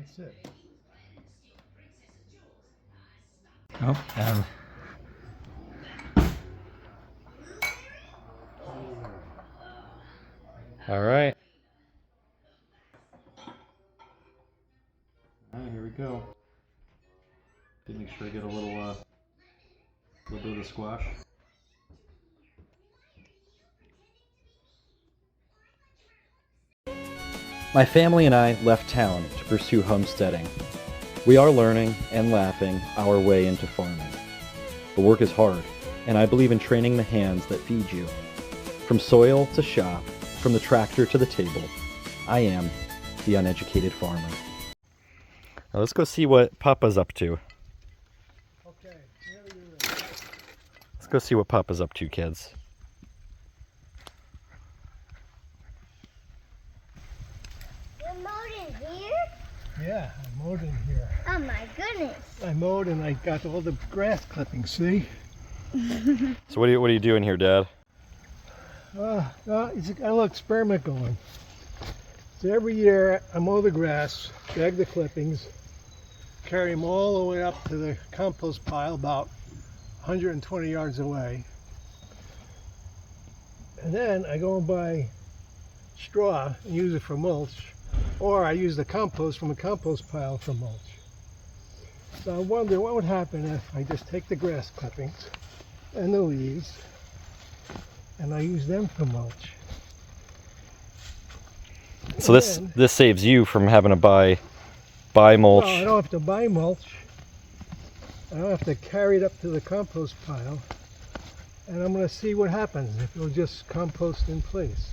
That's it. Oh, and all right. All right, here we go. Make sure I get a little bit of the squash. My family and I left town to pursue homesteading. We are learning and laughing our way into farming. The work is hard, and I believe in training the hands that feed you. From soil to shop, from the tractor to the table, I am the uneducated farmer. Now let's go see what Papa's up to. Okay, Let's go see what Papa's up to, kids. You mowed in here? yeah, I mowed in here. Oh my goodness. I mowed and I got all the grass clippings, see? So what are you doing here, Dad? It's got a little experiment going. So every year I mow the grass, bag the clippings, carry them all the way up to the compost pile about 120 yards away. And then I go and buy straw and use it for mulch, or I use the compost from a compost pile for mulch. So I wonder what would happen if I just take the grass clippings and the leaves and I use them for mulch. So this saves you from having to buy mulch. No, I don't have to buy mulch. I don't have to carry it up to the compost pile. And I'm going to see what happens if it'll just compost in place.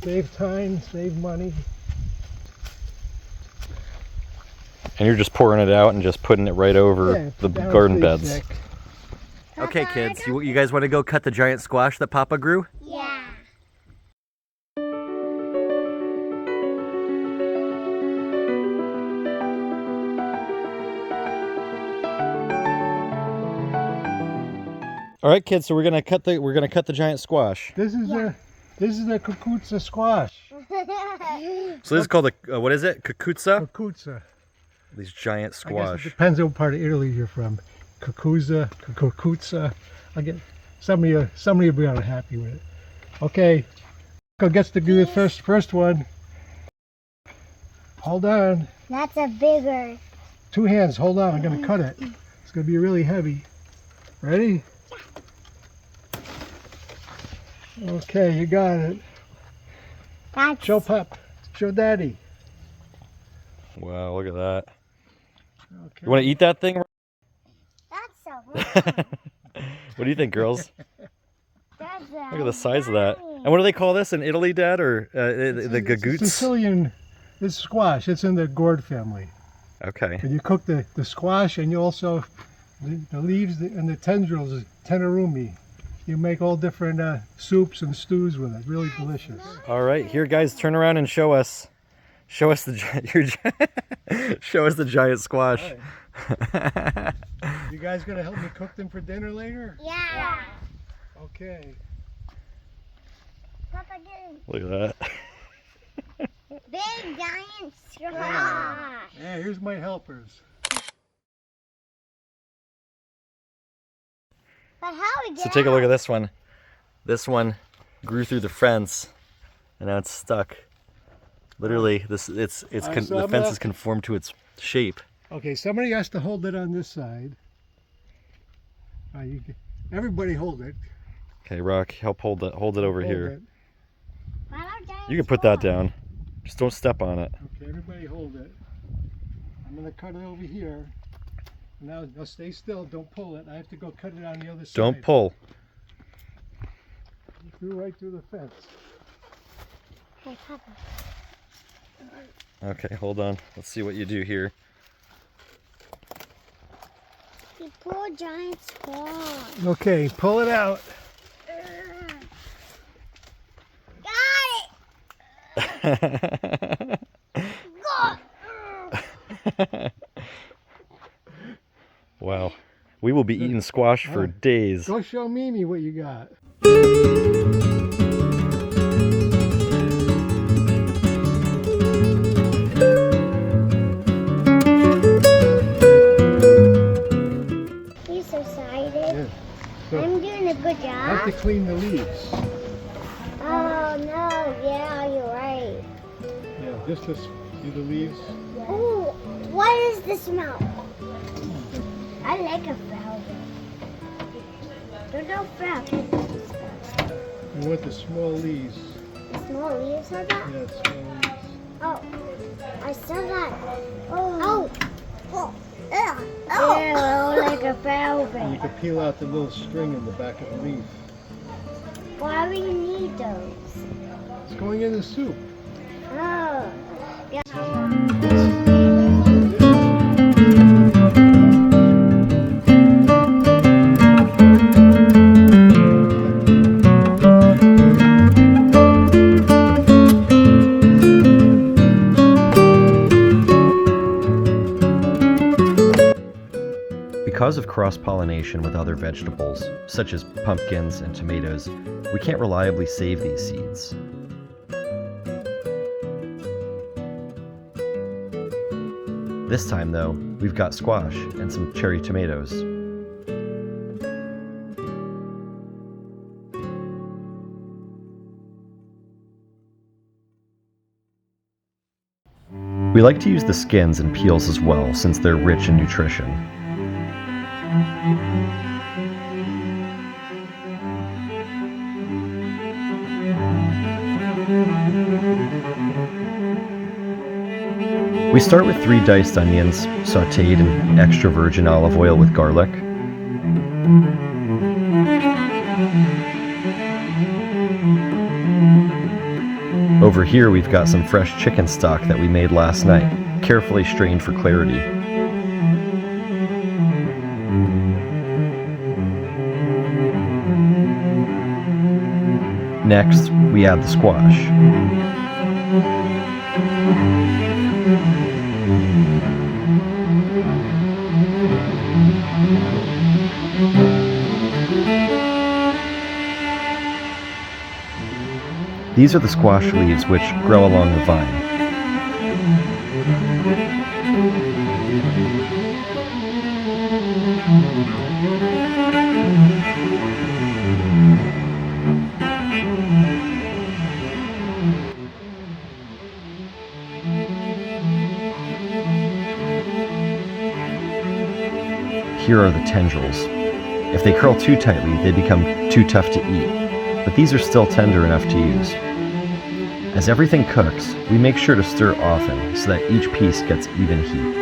Save time, save money. And you're just pouring it out and just putting it right over the garden beds. Thick. Okay, kids, you guys want to go cut the giant squash that Papa grew? Yeah. All right, kids. So we're gonna cut the giant squash. This is the kukutsa squash. So this is called a what is it? Kukutsa? Kukutsa. These giant I guess squash. it depends on what part of Italy you're from. Kukutsa. I get some of you will be unhappy with it. Okay, go gets to do the first one. Hold on. That's a bigger. 2 hands. Hold on. I'm gonna cut it. It's gonna be really heavy. Ready? Okay, you got it. That's Show Pop. Show Daddy. Wow, look at that. Okay. You want to eat that thing? that's so long. What do you think, girls? That's Look at the size of that. And what do they call this in Italy, Dad? Or the It's gagoots? Sicilian. This squash. It's in the gourd family. Okay. And you cook the squash, and you also the leaves and the tendrils, tenerumi. You make all different soups and stews with it. Really delicious. All right, here, guys, turn around and show us show us the giant squash. Right. You guys gonna help me cook them for dinner later? Yeah. Okay. Papa, get Look at that. big giant squash. Yeah, here's my helpers. But how we get So take a look at this one. This one grew through the fence, and now it's stuck. Literally, the fence is conformed to its shape. Okay, somebody has to hold it on this side. Everybody hold it. Okay, Rock, help hold it over here. out? You can put that down. Just don't step on it. Okay, everybody hold it. I'm gonna cut it over here. Now stay still. Don't pull it. I have to go cut it on the other side. Don't pull. Right through the fence. Hey, Papa. Okay, hold on. Let's see what you do here. You pull a giant squash. Okay, pull it out. Got it. Wow. We will be eating squash for days. Go show Mimi what you got. clean the leaves. Oh no, yeah, you're right. Yeah, just to see the leaves. Oh, what is the smell? I like a flower. Don't know flower. You want the small leaves. The small leaves are that? Yeah, small leaves. Oh, I saw that. Oh. Oh. Ew, like a And you velvet. can peel out the little string in the back of the leaf. Why do you need those? It's going in the soup. Oh. Yeah. Because of cross-pollination with other vegetables, such as pumpkins and tomatoes, we can't reliably save these seeds. This time, though, we've got squash and some cherry tomatoes. We like to use the skins and peels as well, since they're rich in nutrition. We start with 3 diced onions, sautéed in extra virgin olive oil with garlic. Over here we've got some fresh chicken stock that we made last night, carefully strained for clarity. Next, we add the squash. These are the squash leaves which grow along the vine. Here are the tendrils. If they curl too tightly, they become too tough to eat, but these are still tender enough to use. As everything cooks, we make sure to stir often so that each piece gets even heat.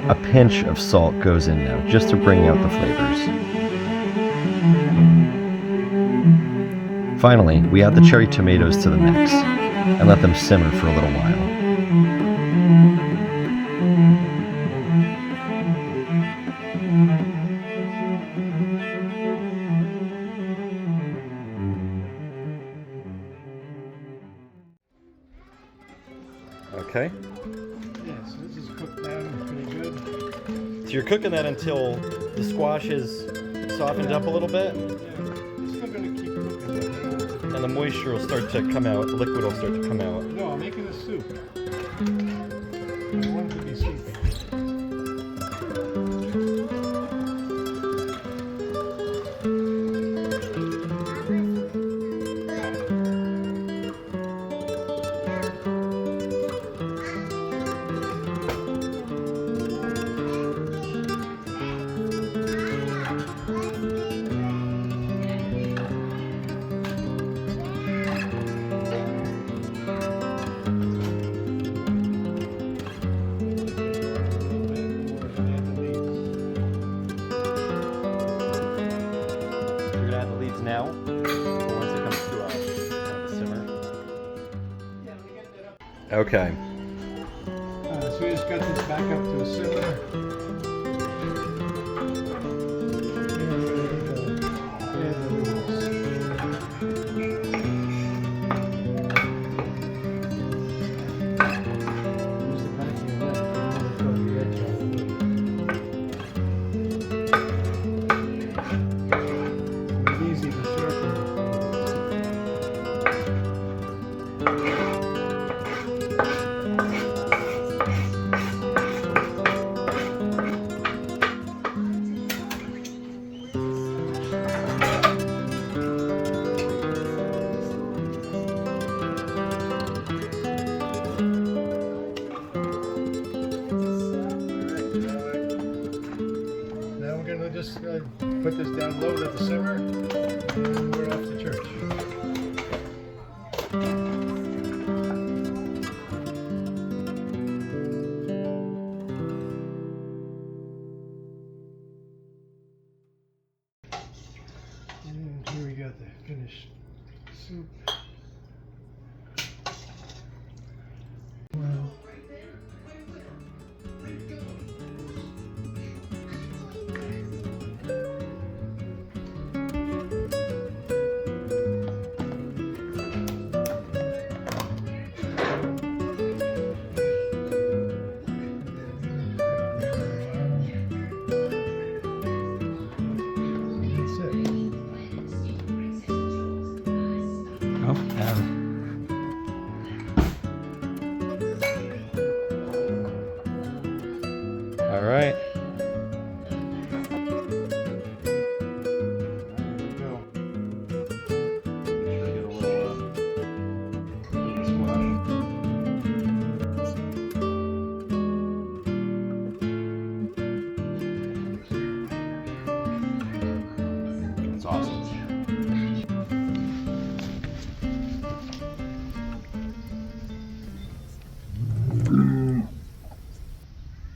A pinch of salt goes in now, just to bring out the flavors. Finally, we add the cherry tomatoes to the mix, and let them simmer for a little while. Okay. Yeah, so this is cooked down pretty good. So you're cooking that until the squash is softened up a little bit, Yeah, still gonna keep cooking. and the moisture will start to come out, the liquid will start to come out. No, I'm making a soup. I want it to be soupy. You're gonna add the leaves now, or once it comes to a simmer. Okay. So we just got this back up to a simmer. allow that to simmer. And we're off to church. And here we got the finished soup. Wow. That's it. Oh, yeah. All right. That's awesome.